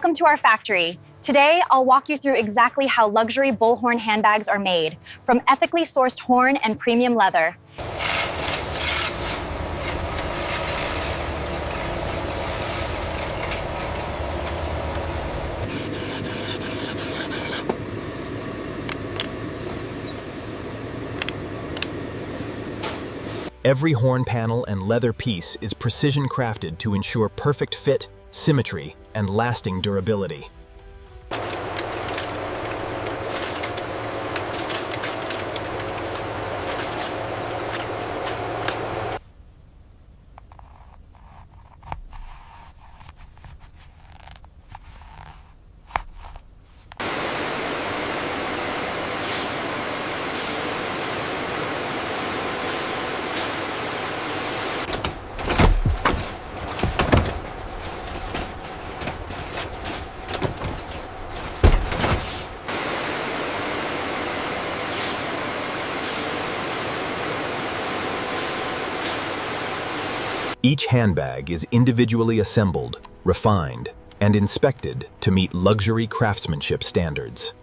Welcome to our factory. Today, I'll walk you through exactly how luxury bullhorn handbags are made, from ethically sourced horn and premium leather. Every horn panel and leather piece is precision crafted to ensure perfect fit, symmetry, and lasting durability. Each handbag is individually assembled, refined, and inspected to meet luxury craftsmanship standards.